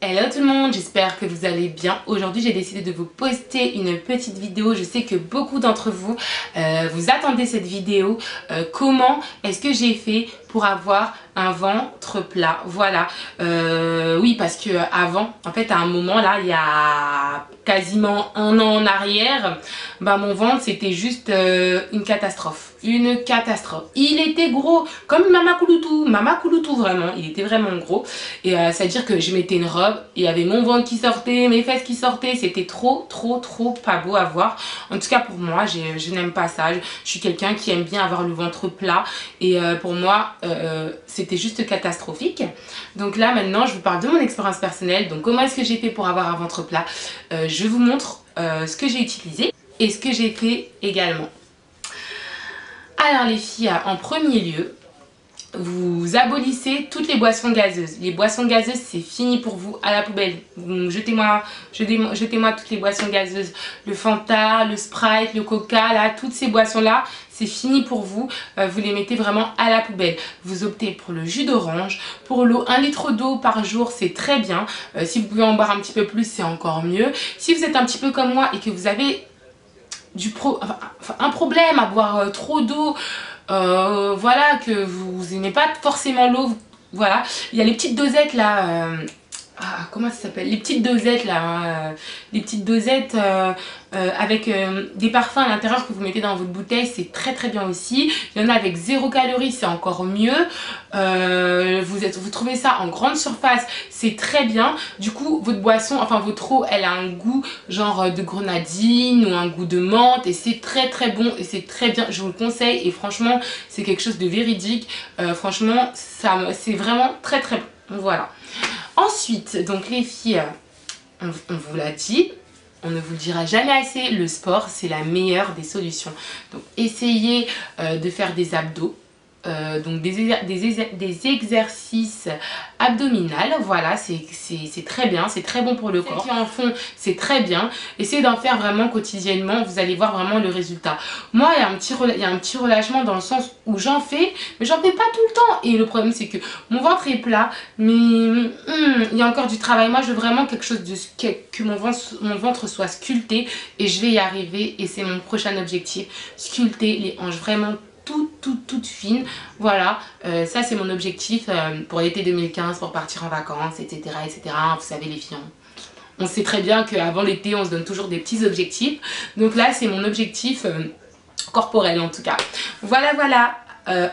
Hello tout le monde, j'espère que vous allez bien. Aujourd'hui j'ai décidé de vous poster une petite vidéo. Je sais que beaucoup d'entre vous, vous attendez cette vidéo. Comment est-ce que j'ai fait pour avoir un ventre plat? Voilà, oui, parce que avant, en fait à un moment là, il y a quasiment un an en arrière, bah, mon ventre c'était juste une catastrophe. Une catastrophe. Il était gros comme Mama Kouloutou vraiment, il était vraiment gros. Et c'est à dire que je mettais une robe, il y avait mon ventre qui sortait, mes fesses qui sortaient, c'était trop pas beau à voir. En tout cas pour moi, je n'aime pas ça. Je suis quelqu'un qui aime bien avoir le ventre plat et pour moi c'était juste catastrophique. Donc là maintenant je vous parle de mon expérience personnelle. Donc comment est-ce que j'ai fait pour avoir un ventre plat? Je vous montre ce que j'ai utilisé et ce que j'ai fait également. Alors les filles, en premier lieu, vous abolissez toutes les boissons gazeuses. Les boissons gazeuses, c'est fini pour vous, à la poubelle. Jetez-moi toutes les boissons gazeuses. Le Fanta, le Sprite, le Coca, là, toutes ces boissons-là, c'est fini pour vous. Vous les mettez vraiment à la poubelle. Vous optez pour le jus d'orange. Pour l'eau, 1 litre d'eau par jour, c'est très bien. Si vous pouvez en boire un petit peu plus, c'est encore mieux. Si vous êtes un petit peu comme moi et que vous avez un problème à boire trop d'eau, voilà, que vous n'aimez pas forcément l'eau, voilà, il y a les petites dosettes là, comment ça s'appelle, les petites dosettes là, les petites dosettes avec des parfums à l'intérieur que vous mettez dans votre bouteille, c'est très bien aussi. Il y en a avec 0 calories, c'est encore mieux. Vous trouvez ça en grande surface, c'est très bien. Du coup votre boisson, enfin votre eau, elle a un goût genre de grenadine ou un goût de menthe et c'est très bon et c'est très bien, je vous le conseille. Et franchement c'est quelque chose de véridique, franchement c'est vraiment très bon, voilà. Ensuite, donc les filles, on vous l'a dit, on ne vous le dira jamais assez, le sport c'est la meilleure des solutions. Donc essayez de faire des abdos. Donc des exercices abdominaux, voilà, c'est très bien, c'est très bon pour le corps. Ceux qui en font, c'est très bien. Essayez d'en faire vraiment quotidiennement, vous allez voir vraiment le résultat. Moi, il y a un petit relâchement dans le sens où j'en fais, mais j'en fais pas tout le temps. Et le problème, c'est que mon ventre est plat, mais il y a encore du travail. Moi, je veux vraiment quelque chose que mon ventre soit sculpté et je vais y arriver et c'est mon prochain objectif. Sculpter les hanches vraiment toute fine, voilà, ça c'est mon objectif pour l'été 2015, pour partir en vacances, etc. Vous savez les filles, on sait très bien qu'avant l'été on se donne toujours des petits objectifs, donc là c'est mon objectif corporel en tout cas, voilà.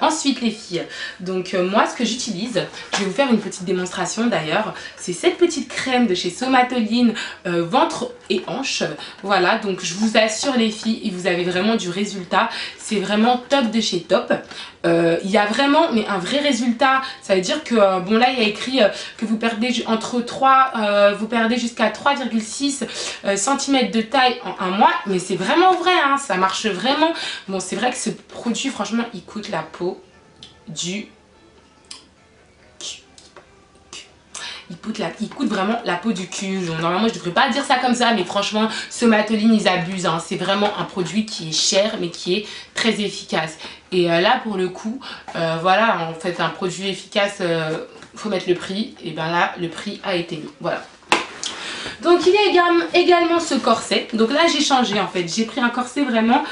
Ensuite les filles, donc moi ce que j'utilise, je vais vous faire une petite démonstration d'ailleurs, c'est cette petite crème de chez Somatoline ventre et hanches, voilà, donc je vous assure les filles, vous avez vraiment du résultat, c'est vraiment top de chez top. Il y a vraiment mais un vrai résultat, ça veut dire que bon là il y a écrit que vous perdez vous perdez jusqu'à 3,6 cm de taille en un mois, mais c'est vraiment vrai, hein, ça marche vraiment. Bon c'est vrai que ce produit franchement il coûte la peau du il coûte vraiment la peau du cul. Normalement je devrais pas dire ça comme ça, mais franchement Somatoline ils abusent, hein. C'est vraiment un produit qui est cher mais qui est très efficace. Et là pour le coup voilà, en fait un produit efficace, faut mettre le prix, et bien là le prix a été mis, voilà. Donc il y a également ce corset. Donc là j'ai changé en fait, j'ai pris un corset vraiment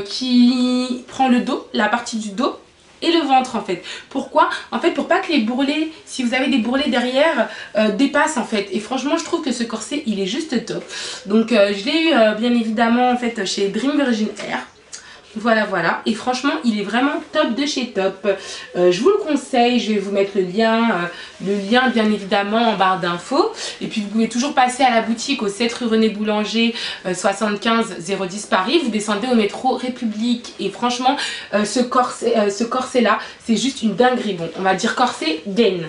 qui prend le dos, la partie du dos et le ventre en fait. Pourquoi? En fait pour pas que les bourrelets, si vous avez des bourrelets derrière, dépassent en fait. Et franchement je trouve que ce corset il est juste top. Donc je l'ai eu bien évidemment en fait chez Dream Virgin Air. Voilà, et franchement il est vraiment top de chez top. Je vous le conseille, je vais vous mettre le lien bien évidemment en barre d'infos. Et puis vous pouvez toujours passer à la boutique au 7 rue René Boulanger 75 010 Paris. Vous descendez au métro République et franchement ce corset là c'est juste une dinguerie. Bon on va dire corset gain.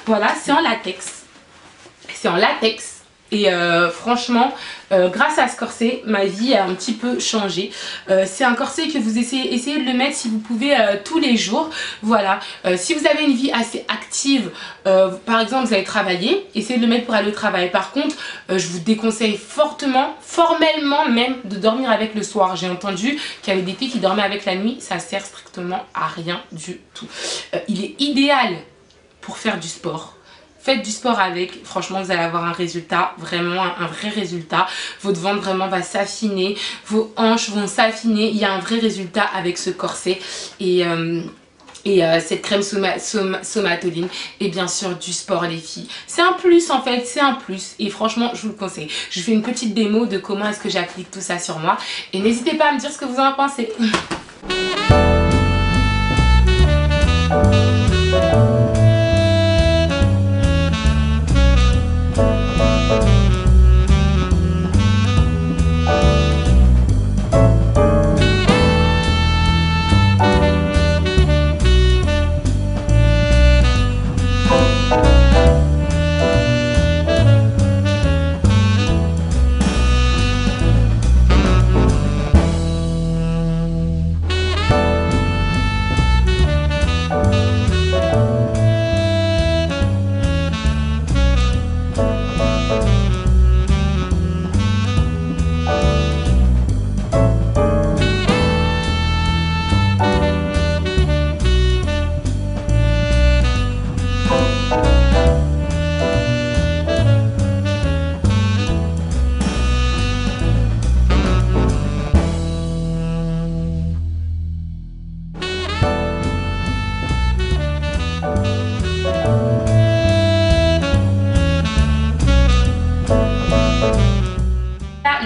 Voilà, c'est en latex. Et franchement, grâce à ce corset, ma vie a un petit peu changé. C'est un corset que vous essayez de le mettre si vous pouvez tous les jours. Voilà, si vous avez une vie assez active, par exemple vous allez travailler, essayez de le mettre pour aller au travail. Par contre, je vous déconseille formellement même, de dormir avec le soir. J'ai entendu qu'il y avait des filles qui dormaient avec la nuit, ça sert strictement à rien du tout. Il est idéal pour faire du sport. faites du sport avec, franchement vous allez avoir un résultat, vraiment un vrai résultat. Votre ventre vraiment va s'affiner, vos hanches vont s'affiner, il y a un vrai résultat avec ce corset et cette crème somatoline et bien sûr du sport les filles. C'est un plus en fait, c'est un plus et franchement je vous le conseille. Je fais une petite démo de comment est-ce que j'applique tout ça sur moi et n'hésitez pas à me dire ce que vous en pensez.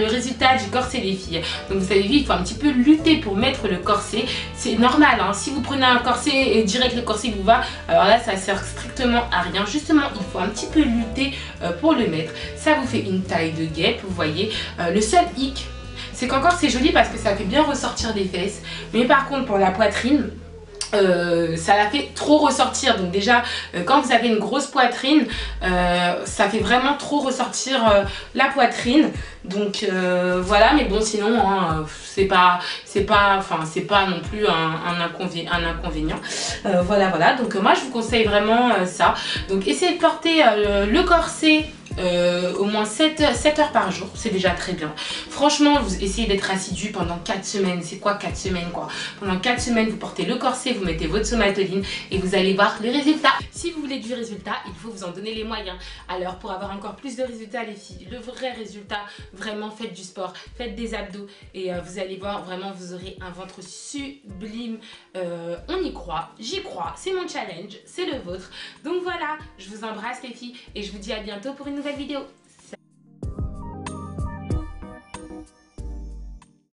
Le résultat du corset les filles. Donc vous avez vu, il faut un petit peu lutter pour mettre le corset. C'est normal, hein. Si vous prenez un corset et direct le corset vous va, alors là ça sert strictement à rien. Justement il faut un petit peu lutter pour le mettre. Ça vous fait une taille de guêpe, vous voyez. Le seul hic, c'est qu'encore c'est joli parce que ça fait bien ressortir des fesses. Mais par contre pour la poitrine, ça la fait trop ressortir. Donc déjà quand vous avez une grosse poitrine, ça fait vraiment trop ressortir la poitrine. Donc voilà, mais bon sinon hein, c'est pas non plus un inconvénient. Voilà, donc moi je vous conseille vraiment ça. Donc essayez de porter le corset au moins 7 heures par jour, c'est déjà très bien. Franchement, vous essayez d'être assidu pendant 4 semaines. C'est quoi 4 semaines quoi? Pendant 4 semaines, vous portez le corset, vous mettez votre somatoline et vous allez voir les résultats. Si vous voulez du résultat, il faut vous en donner les moyens. Alors pour avoir encore plus de résultats les filles, le vrai résultat, vraiment faites du sport, faites des abdos et vous allez voir, vraiment vous aurez un ventre sublime. On y croit, j'y crois, c'est mon challenge, c'est le vôtre. Donc voilà, je vous embrasse les filles et je vous dis à bientôt pour une nouvelle vidéo.